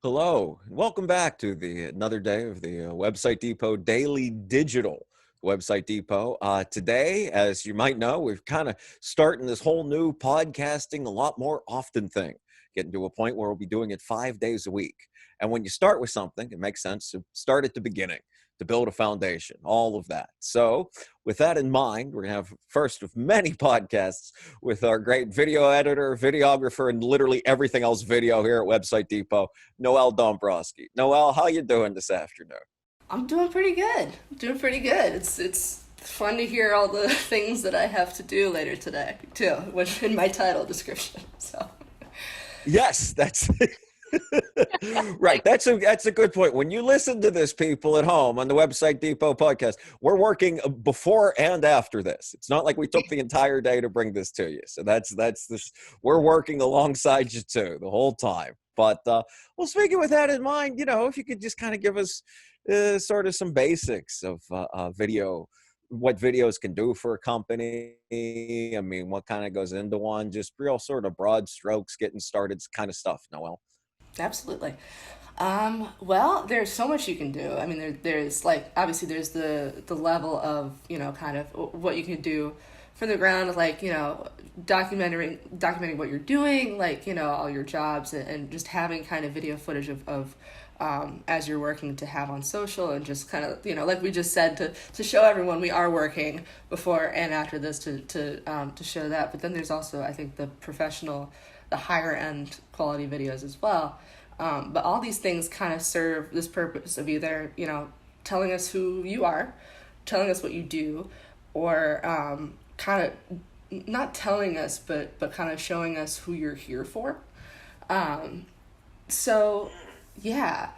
Hello, and welcome back to another day of the Website Depot Daily Digital Website Depot. Today, as you might know, we're kind of starting this whole new podcasting a lot more often thing, getting to a point where we'll be doing it 5 days a week. And when you start with something, it makes sense to start at the beginning, to build a foundation, all of that. So with that in mind, we're going to have first of many podcasts with our great video editor, videographer, and literally everything else video here at Website Depot, Noël Dombroski. Noël, how you doing this afternoon? I'm doing pretty good. It's fun to hear all the things that I have to do later today too, which in my title description. So Yes, that's right. That's a good point. When you listen to this, people at home on the Website Depot podcast, we're working before and after this. It's not like we took the entire day to bring this to you. So that's this. We're working alongside you too the whole time. But well, speaking with that in mind, if you could just kind of give us sort of some basics of video, what videos can do for a company. I mean, what kind of goes into one, just real sort of broad strokes, getting started kind of stuff, Noel. absolutely. Well, there's so much you can do. I mean, there's like obviously there's the level of kind of what you can do from the ground, like documenting what you're doing, like all your jobs, and just having kind of video footage of as you're working to have on social, and just kind of like we just said, to show everyone we are working before and after this, to show that. But then there's also, I think, the higher end quality videos as well. But all these things kind of serve this purpose of either telling us who you are, telling us what you do, or kind of not telling us, but kind of showing us who you're here for. So yeah,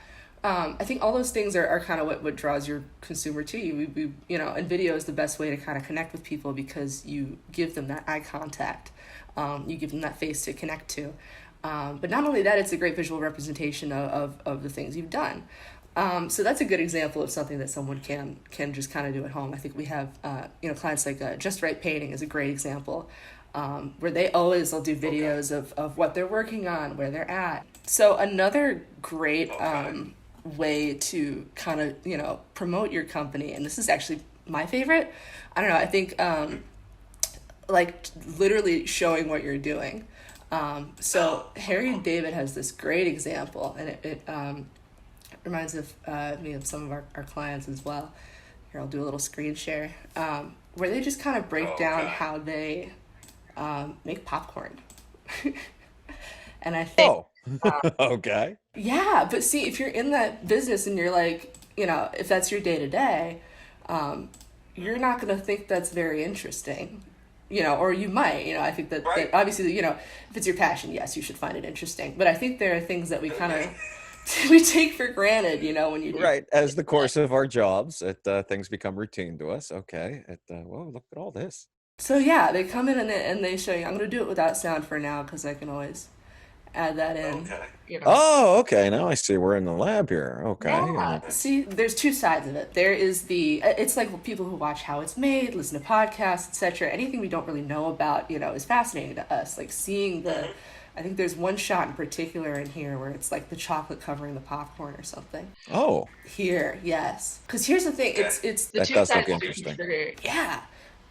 I think all those things are kind of what draws your consumer to you. And video is the best way to kind of connect with people, because you give them that eye contact, you give them that face to connect to. But not only that, it's a great visual representation of the things you've done. So that's a good example of something that someone can just kind of do at home. I think we have clients like Just Right Painting is a great example, where they'll do videos of what they're working on, where they're at. So another great way to kind of promote your company, and this is actually my favorite. I don't know. I think like literally showing what you're doing. So Harry and David has this great example, and it reminds me of some of our clients as well. Here, I'll do a little screen share, where they just kind of break down how they make popcorn. And I think, Okay. yeah, but see, if you're in that business and you're like, if that's your day to day, you're not going to think that's very interesting, or you might. I think that obviously, if it's your passion, yes, you should find it interesting. But I think there are things that we kind of we take for granted, when you do. Right. As the course of our jobs, things become routine to us. Okay. Whoa, look at all this. So yeah, they come in and they show you. I'm going to do it without sound for now, because I can always add that in. Okay. Oh, okay. Now I see we're in the lab here. Okay. Yeah. See, there's two sides of it. There is it's like people who watch how it's made, listen to podcasts, etc. Anything we don't really know about, is fascinating to us. Like seeing I think there's one shot in particular in here where it's like the chocolate covering the popcorn or something. Oh. Here, yes. Because here's the thing, it's the That two does look sides. interesting. Yeah.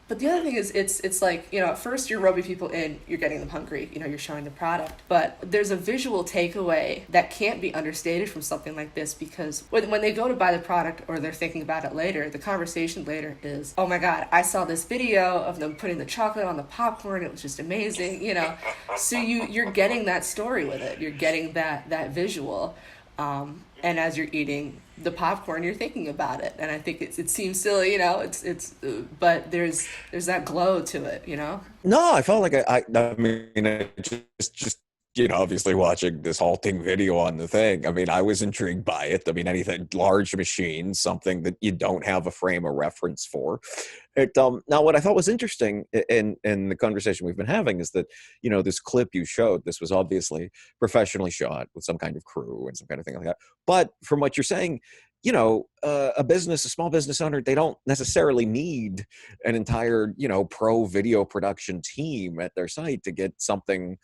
But the other thing is, it's like, at first you're roping people in, you're getting them hungry, you're showing the product. But there's a visual takeaway that can't be understated from something like this, because when they go to buy the product, or they're thinking about it later, the conversation later is, oh my God, I saw this video of them putting the chocolate on the popcorn, it was just amazing, So you're getting that story with it, you're getting that visual. And as you're eating the popcorn, you're thinking about it, and I think it seems silly, but there's that glow to it, No, I felt like I mean, it's just obviously watching this halting video on the thing. I mean, I was intrigued by it. I mean, anything large machine, something that you don't have a frame of reference for. Now, what I thought was interesting in the conversation we've been having is that, this clip you showed, this was obviously professionally shot with some kind of crew and some kind of thing like that. But from what you're saying, a small business owner, they don't necessarily need an entire, pro video production team at their site to get something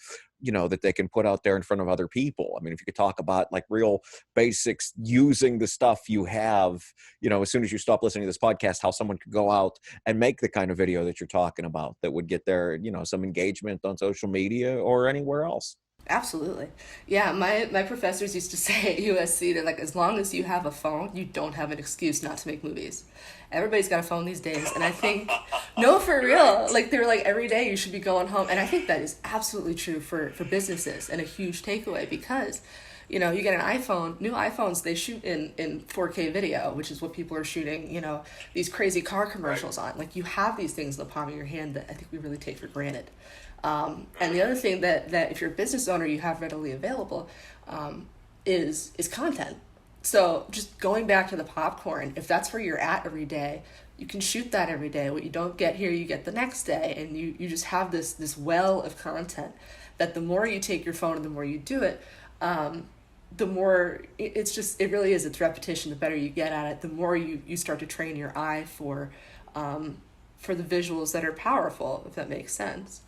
that they can put out there in front of other people. I mean, if you could talk about like real basics using the stuff you have, as soon as you stop listening to this podcast, how someone could go out and make the kind of video that you're talking about that would get their, some engagement on social media or anywhere else. Absolutely. Yeah, my professors used to say at USC that like as long as you have a phone, you don't have an excuse not to make movies. Everybody's got a phone these days, and I think no, for real. Like they were like every day you should be going home, and I think that is absolutely true for businesses and a huge takeaway because you get an iPhone, new iPhones, they shoot in 4K video, which is what people are shooting, these crazy car commercials on. Like you have these things in the palm of your hand that I think we really take for granted. And the other thing that if you're a business owner, you have readily available is content. So just going back to the popcorn, if that's where you're at every day, you can shoot that every day. What you don't get here, you get the next day. And you just have this well of content that the more you take your phone and the more you do it, the more it really is, it's repetition. The better you get at it, the more you start to train your eye for the visuals that are powerful, if that makes sense.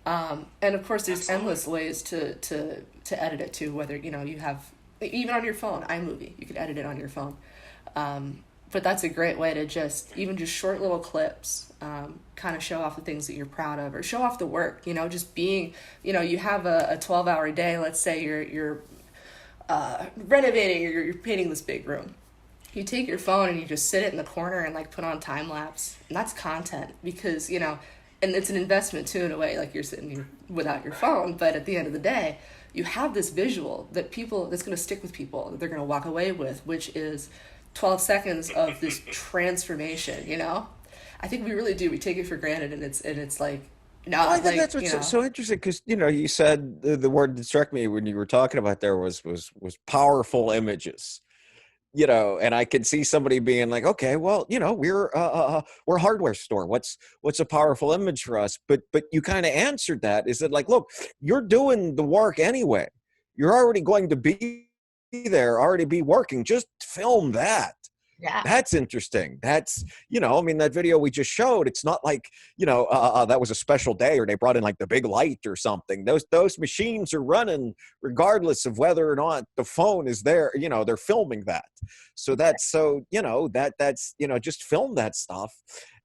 And of course, there's endless ways to edit it too. Whether you have even on your phone, iMovie, you can edit it on your phone. But that's a great way to just short little clips, kind of show off the things that you're proud of, or show off the work. Just being, you have a 12-hour day. Let's say you're renovating or you're painting this big room. You take your phone and you just sit it in the corner and like put on time lapse, and that's content because and it's an investment too in a way, like you're sitting here without your phone, but at the end of the day, you have this visual that's going to stick with people, that they're going to walk away with, which is 12 seconds of this transformation. I think we really do. We take it for granted, and it's like, no, I think that's what's so interesting because you said the word that struck me when you were talking about there was powerful images. And I could see somebody being like, okay, well, we're a hardware store. What's a powerful image for us? But you kind of answered that. Is that like, look, you're doing the work anyway. You're already going to be there, already be working. Just film that. Yeah. That's interesting. That's, that video we just showed, it's not like, that was a special day or they brought in like the big light or something. Those machines are running regardless of whether or not the phone is there, they're filming that. So that's, just film that stuff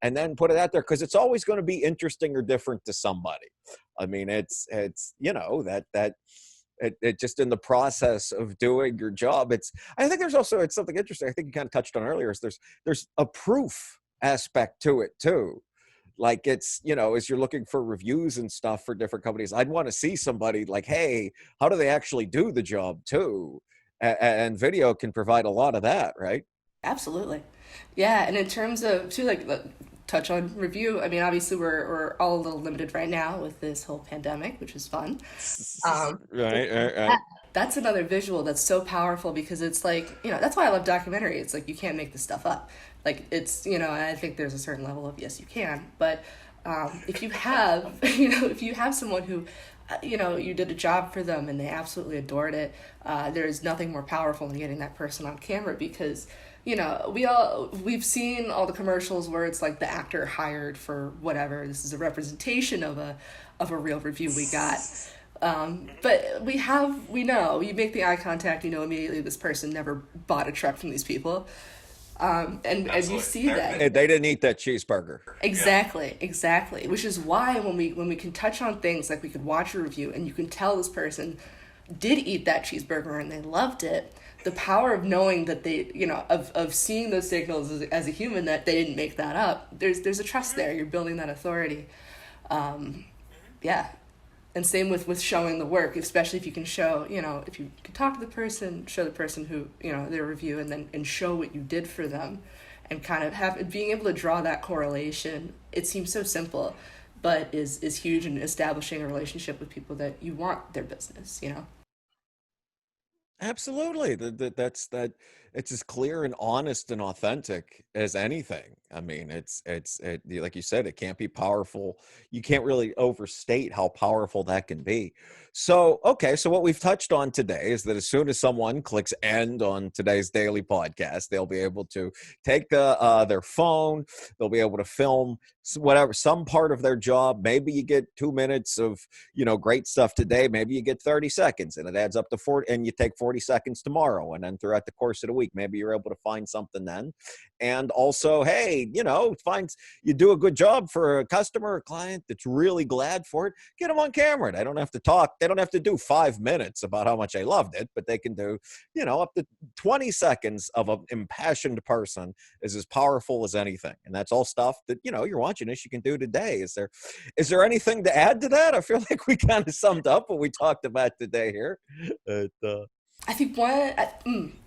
and then put it out there because it's always going to be interesting or different to somebody. I mean, it's it just in the process of doing your job. I think it's something interesting. I think you kind of touched on earlier is there's a proof aspect to it too. Like it's, as you're looking for reviews and stuff for different companies, I'd want to see somebody like, hey, how do they actually do the job too? And video can provide a lot of that, right? Absolutely. Yeah. And in terms of too, like touch on review. I mean, obviously we're all a little limited right now with this whole pandemic, which is fun. Right. That's another visual that's so powerful because it's like, that's why I love documentary. It's like, you can't make this stuff up. Like it's, I think there's a certain level of, yes, you can, but if you have, if you have someone who, you did a job for them and they absolutely adored it, there's nothing more powerful than getting that person on camera because we've seen all the commercials where it's like the actor hired for whatever. This is a representation of a real review we got. But we know, you make the eye contact, immediately this person never bought a truck from these people. And you see that. They didn't eat that cheeseburger. Exactly. Which is why when we can touch on things like we could watch a review and you can tell this person did eat that cheeseburger and they loved it, the power of knowing that they, of seeing those signals as a human that they didn't make that up, there's a trust there. You're building that authority. Yeah. And same with showing the work, especially if you can show, if you can talk to the person, show the person who, their review and show what you did for them and kind of being able to draw that correlation. It seems so simple, but is huge in establishing a relationship with people that you want their business, Absolutely. That's it's as clear and honest and authentic as anything. I mean, it's like you said, it can't be powerful. You can't really overstate how powerful that can be. So, okay. So what we've touched on today is that as soon as someone clicks end on today's daily podcast, they'll be able to take their phone, they'll be able to film whatever, some part of their job. Maybe you get 2 minutes of, great stuff today. Maybe you get 30 seconds and it adds up to 40, and you take 40 seconds tomorrow. And then throughout the course of the week, maybe you're able to find something then. And also, hey, you do a good job for a customer or client that's really glad for it. Get them on camera. They don't have to talk. They don't have to do 5 minutes about how much they loved it, but they can do, up to 20 seconds of an impassioned person is as powerful as anything. And that's all stuff that, you're watching this, you can do today. Is there anything to add to that? I feel like we kind of summed up what we talked about today here. I think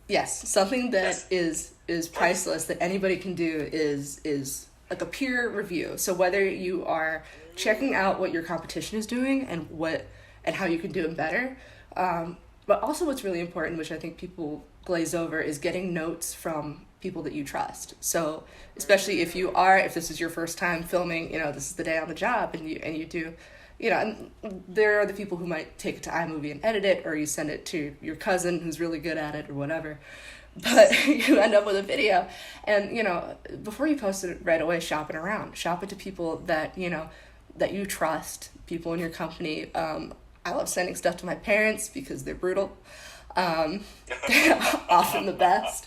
yes, something that is priceless that anybody can do is like a peer review. So whether you are checking out what your competition is doing and how you can do it better, but also what's really important, which I think people glaze over, is getting notes from people that you trust. So especially if this is your first time filming, this is the day on the job, and you do, and there are the people who might take it to iMovie and edit it, or you send it to your cousin who's really good at it or whatever. But you end up with a video, and before you post it right away, shop it around. Shop it to people that that you trust, people in your company. I love sending stuff to my parents because they're brutal. They're often the best.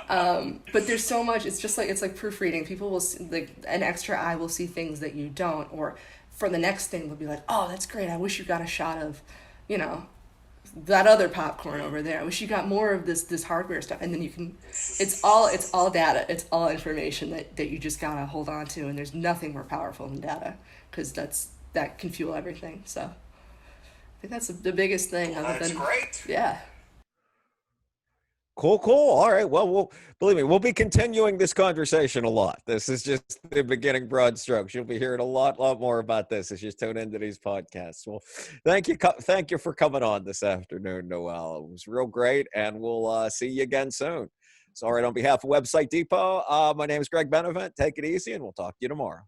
But there's so much. It's like proofreading. People will see, like, an extra eye will see things that you don't, or for the next thing they'll be like, oh, that's great. I wish you got a shot of, that other popcorn over there. I wish you got more of this hardware stuff. And then you can, it's all data. It's all information that you just gotta hold on to. And there's nothing more powerful than data, because that can fuel everything. So I think that's the biggest thing. That's great. Yeah. Cool. All right. Well, believe me, we'll be continuing this conversation a lot. This is just the beginning, broad strokes. You'll be hearing a lot more about this as you tune into these podcasts. Well, thank you for coming on this afternoon, Noel. It was real great, and we'll see you again soon. So, all right, on behalf of Website Depot, my name is Greg Benevent. Take it easy, and we'll talk to you tomorrow.